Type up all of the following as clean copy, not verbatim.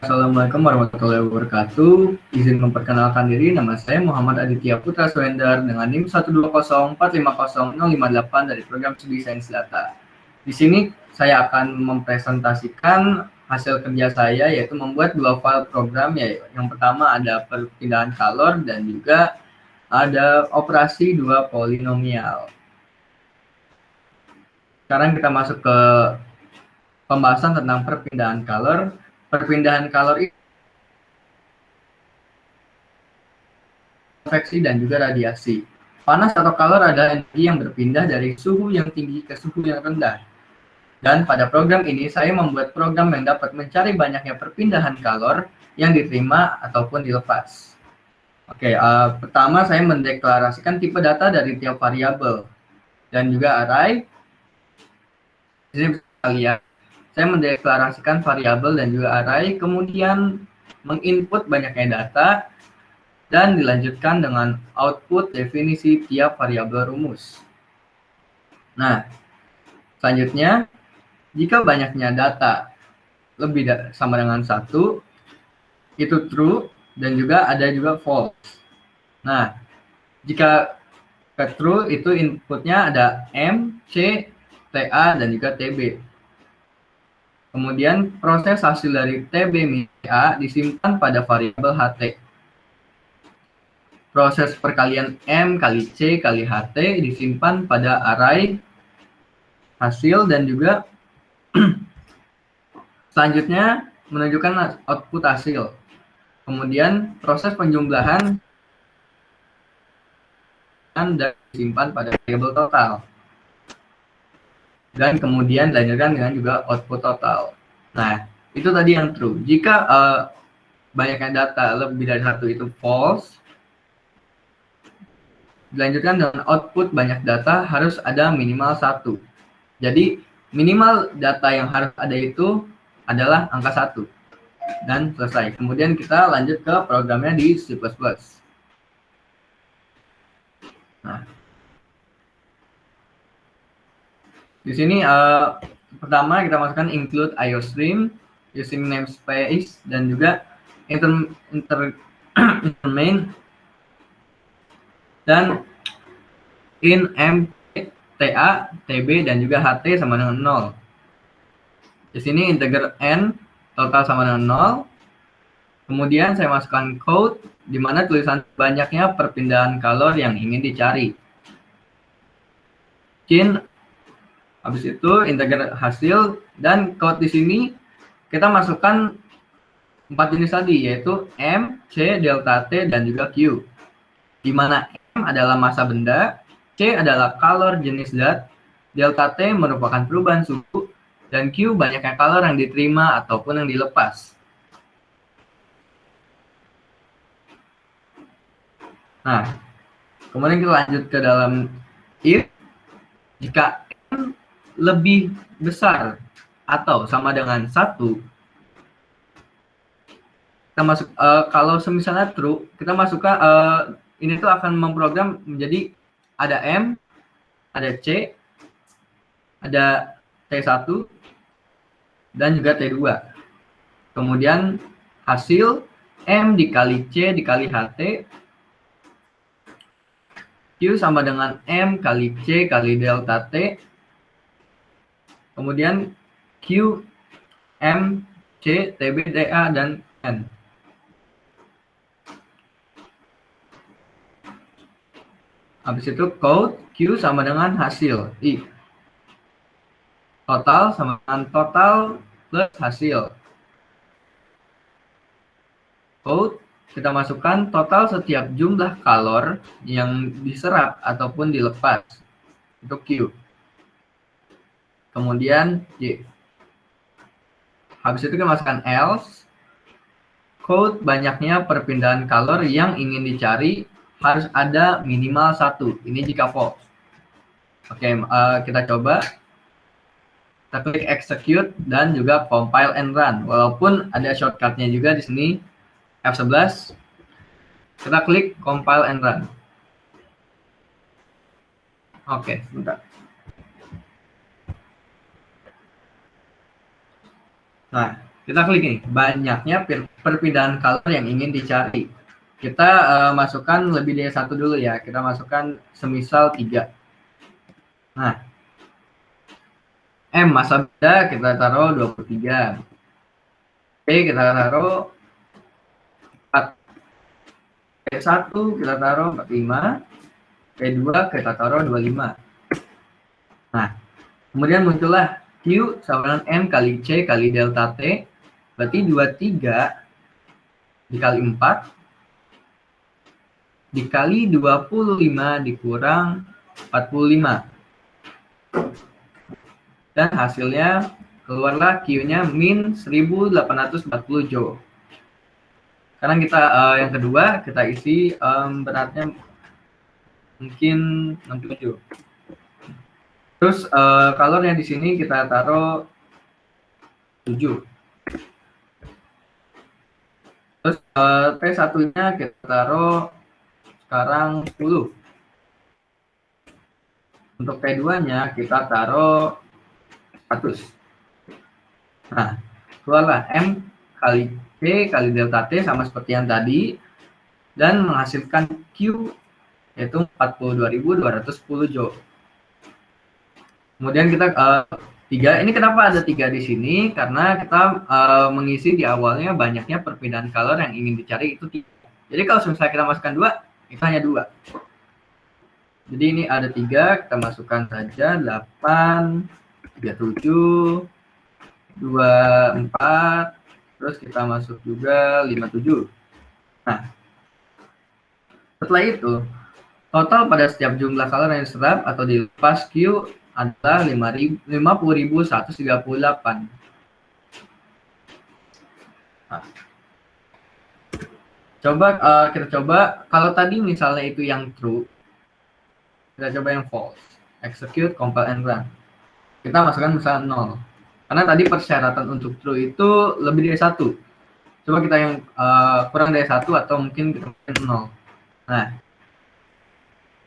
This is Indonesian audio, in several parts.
Assalamualaikum warahmatullahi wabarakatuh. Izin memperkenalkan diri, nama saya Muhammad Aditya Putra Swender dengan NIM 120450058 dari program studi Sains Data. Di sini saya akan mempresentasikan hasil kerja saya, yaitu membuat dua file program, yaitu yang pertama ada perpindahan kalor dan juga ada operasi dua polinomial. Sekarang kita masuk ke pembahasan tentang perpindahan kalor. Perpindahan kalor itu konveksi dan juga radiasi. Panas atau kalor adalah energi yang berpindah dari suhu yang tinggi ke suhu yang rendah. Dan pada program ini saya membuat program yang dapat mencari banyaknya perpindahan kalor yang diterima ataupun dilepas. Oke, pertama saya mendeklarasikan tipe data dari tiap variabel dan juga array. Di sini bisa lihat, saya mendeklarasikan variabel dan juga array, kemudian menginput banyaknya data, dan dilanjutkan dengan output definisi tiap variabel rumus. Nah, selanjutnya, jika banyaknya data lebih sama dengan 1, itu true, dan juga ada juga false. Nah, jika ke true, itu inputnya ada M, C, TA, dan juga TB. Kemudian proses hasil dari TB minus A disimpan pada variabel HT. Proses perkalian M kali C kali HT disimpan pada array hasil dan juga selanjutnya menunjukkan output hasil. Kemudian proses penjumlahan dan disimpan pada variabel total. Dan kemudian dilanjutkan dengan juga output total. Nah, itu tadi yang true. Jika banyaknya data lebih dari 1 itu false, dilanjutkan dengan output banyak data harus ada minimal 1. Jadi minimal data yang harus ada itu adalah angka 1. Dan selesai. Kemudian kita lanjut ke programnya di C++. Nah, di sini pertama kita masukkan include IOStream using namespace dan juga main dan in M, TA, TB dan juga HT sama dengan 0. Di sini integer N total sama dengan 0. Kemudian saya masukkan code di mana tulisan banyaknya perpindahan kalor yang ingin dicari. Habis itu integer hasil dan code di sini kita masukkan 4 jenis tadi, yaitu M, C, delta T dan juga Q. Di mana M adalah massa benda, C adalah kalor jenis zat, delta T merupakan perubahan suhu, dan Q banyaknya kalor yang diterima ataupun yang dilepas. Nah, kemudian kita lanjut ke dalam if. Jika M lebih besar atau sama dengan 1, kita masuk, kalau misalnya true, kita masukkan, ini tuh akan memprogram menjadi ada M, ada C, ada T1, dan juga T2. Kemudian hasil M dikali C dikali HT, Q sama dengan M kali C kali delta T, kemudian Q, M, C, TB, TA, dan N. Habis itu code Q sama dengan hasil I. Total sama dengan total plus hasil. Code kita masukkan total setiap jumlah kalor yang diserap ataupun dilepas. Itu Q. Kemudian Y. Habis itu kita masukkan else. Code banyaknya perpindahan kalor yang ingin dicari harus ada minimal 1. Ini jika false. Oke, kita coba. Kita klik execute dan juga compile and run. Walaupun ada shortcutnya juga di sini F11. Kita klik compile and run. Oke, sebentar. Nah, Kita klik nih, banyaknya perpindahan color yang ingin dicari. Kita masukkan lebih dari satu dulu ya. Kita masukkan semisal 3. Nah, M masa beda kita taruh 23. P kita taruh 4. P1 kita taruh 45. P2 kita taruh 25. Nah, kemudian muncullah Q sama dengan M kali C kali delta T. Berarti 23 dikali 4 dikali 25 dikurang 45. Dan hasilnya keluarlah Q-nya min 1840 Joule. Sekarang kita yang kedua kita isi beratnya mungkin 67. Terus kalornya di sini kita taruh 7. Terus T1-nya kita taruh sekarang 10. Untuk T2-nya kita taruh 100. Nah, keluarlah M kali C kali delta T sama seperti yang tadi dan menghasilkan Q yaitu 42.210 Joule. Kemudian kita 3, ini kenapa ada 3 di sini? Karena kita mengisi di awalnya banyaknya perpindahan kalor yang ingin dicari itu 3. Jadi kalau misalnya kita masukkan 2, itu hanya 2. Jadi ini ada 3, kita masukkan saja 8, 37, 24, terus kita masuk juga 57. Nah, setelah itu, total pada setiap jumlah kalor yang diserap atau dilepas Q adalah 50.138. Nah, kita coba kalau tadi misalnya itu yang true, kita coba yang false. Execute, compile, and run. Kita masukkan misalnya 0. Karena tadi persyaratan untuk true itu lebih dari 1. Coba kita yang kurang dari 1 atau mungkin kita masukin 0. Nah,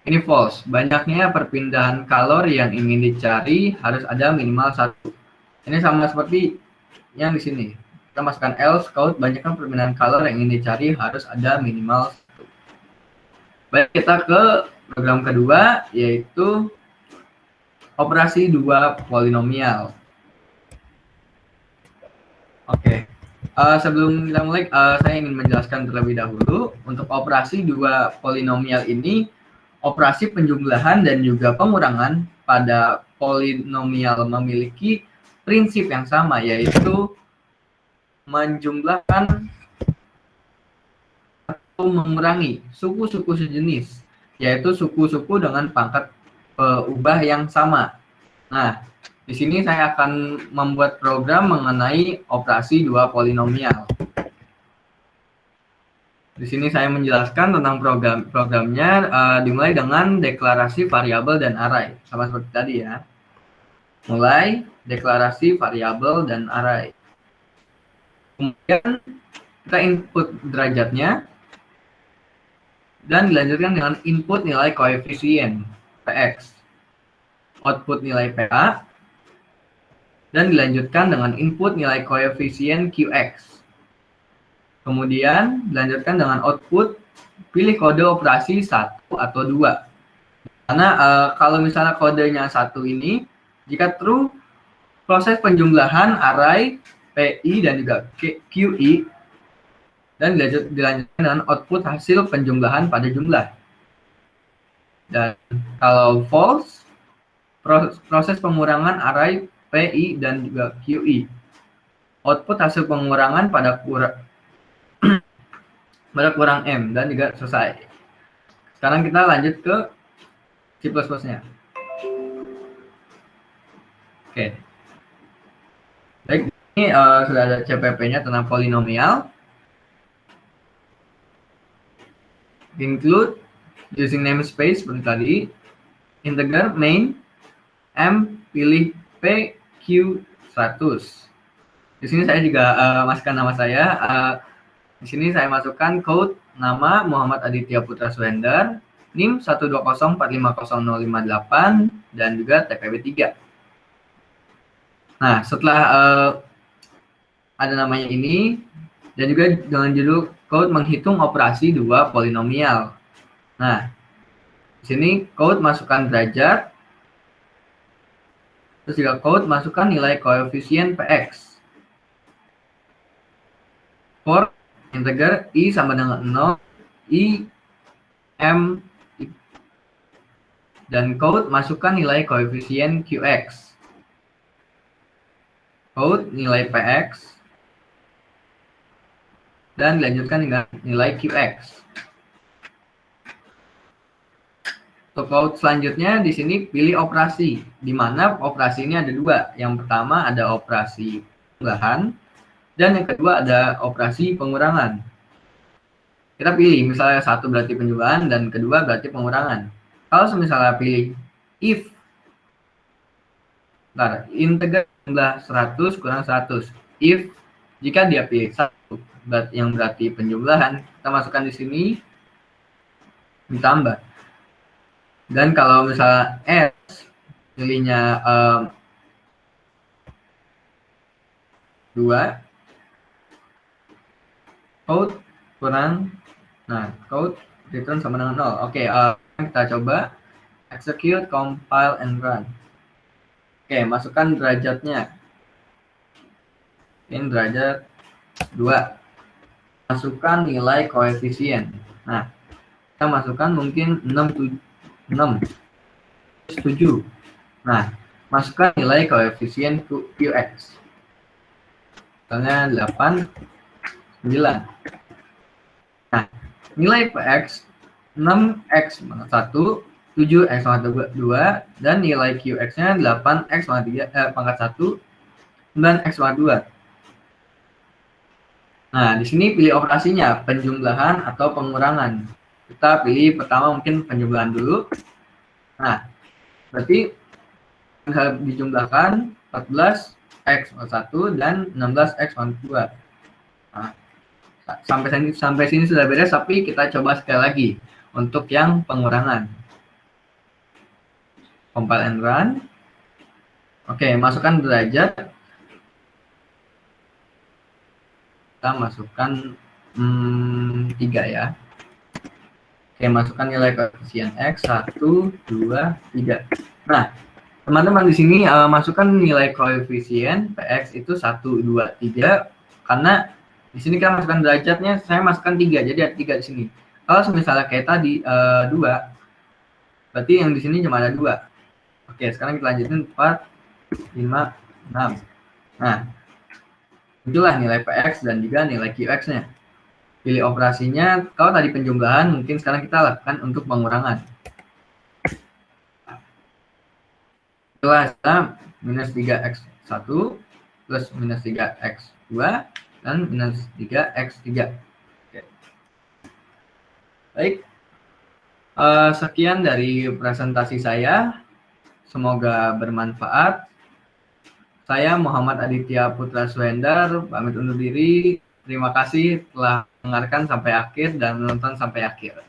ini false. Banyaknya perpindahan kalor yang ingin dicari harus ada minimal 1. Ini sama seperti yang di sini. Kita masukkan else code, banyaknya perpindahan kalor yang ingin dicari harus ada minimal 1. Baik, kita ke program kedua, yaitu operasi dua polinomial. Oke. Sebelum kita mulai, saya ingin menjelaskan terlebih dahulu. Untuk operasi dua polinomial ini, operasi penjumlahan dan juga pengurangan pada polinomial memiliki prinsip yang sama, yaitu menjumlahkan atau mengurangi suku-suku sejenis, yaitu suku-suku dengan pangkat ubah yang sama. Nah, di sini saya akan membuat program mengenai operasi dua polinomial. Di sini saya menjelaskan tentang programnya dimulai dengan deklarasi variabel dan array, sama seperti tadi ya. Mulai deklarasi variabel dan array. Kemudian kita input derajatnya dan dilanjutkan dengan input nilai koefisien Px, output nilai Pa, dan dilanjutkan dengan input nilai koefisien Qx. Kemudian dilanjutkan dengan output, pilih kode operasi 1 atau 2. Karena kalau misalnya kodenya 1 ini, jika true, proses penjumlahan array, PI, dan juga QI, dan dilanjutkan dengan output hasil penjumlahan pada jumlah. Dan kalau false, proses pengurangan array, PI, dan juga QI. Output hasil pengurangan pada kurang M, dan juga selesai. Sekarang kita lanjut ke C++-nya. Oke. Baik, ini sudah ada CPP-nya tentang polinomial. Include, using namespace seperti tadi. Integer, main, M, pilih P, Q, 100. Di sini saya juga masukkan nama saya. Di sini saya masukkan code, nama Muhammad Aditya Putra Suhendar, NIM 120450058, dan juga TPB 3. Nah, setelah ada namanya ini, dan juga dengan judul code menghitung operasi dua polinomial. Nah, di sini code masukkan derajat, terus juga code masukkan nilai koefisien Px. For integer I sama dengan 0, I, M, dan code masukkan nilai koefisien Qx. Code nilai Px, dan dilanjutkan dengan nilai Qx. Untuk code selanjutnya di sini pilih operasi, di mana operasi ini ada dua. Yang pertama ada operasi penjumlahan, dan yang kedua ada operasi pengurangan. Kita pilih, misalnya satu berarti penjumlahan dan kedua berarti pengurangan. Kalau misalnya pilih if integer jumlah 100 kurang 100, if jika dia pilih satu yang berarti penjumlahan, kita masukkan di sini ditambah. Dan kalau misalnya S pilihnya 2, code kurang, nah code return sama dengan 0. Oke, kita coba execute, compile, and run. Oke, masukkan derajatnya. Ini derajat 2. Masukkan nilai koefisien. Nah, kita masukkan mungkin 6, 7. Nah, masukkan nilai koefisien Qx. Misalnya 8, 9. Nah, nilai Px 6x -1, 7x -2, dan nilai Qx-nya 8x pangkat 1, 9x -2. Nah, di sini pilih operasinya, penjumlahan atau pengurangan. Kita pilih pertama mungkin penjumlahan dulu. Nah, berarti bisa dijumlahkan 14x -1 dan 16x -2. Nah, sampai sini sudah beres, tapi kita coba sekali lagi untuk yang pengurangan. Compile and run. Oke, masukkan derajat. Kita masukkan 3 ya. Oke, masukkan nilai koefisien X 1, 2, 3. Nah, teman-teman di sini masukkan nilai koefisien Px itu 1, 2, 3, karena di sini kan masukkan derajatnya, saya masukkan 3, jadi ada 3 di sini. Kalau misalnya kayak tadi 2, berarti yang di sini cuma ada 2. Oke, sekarang kita lanjutin 4, 5, 6. Nah, itulah nilai Px dan juga nilai Qx-nya. Pilih operasinya. Kalau tadi penjumlahan, mungkin sekarang kita lakukan untuk pengurangan. Itulah minus 3x1 plus minus 3x2 dan minus 3x3. Oke. Baik. Sekian dari presentasi saya. Semoga bermanfaat. Saya Muhammad Aditya Putra Suhendar, pamit undur diri. Terima kasih telah mendengarkan sampai akhir dan menonton sampai akhir.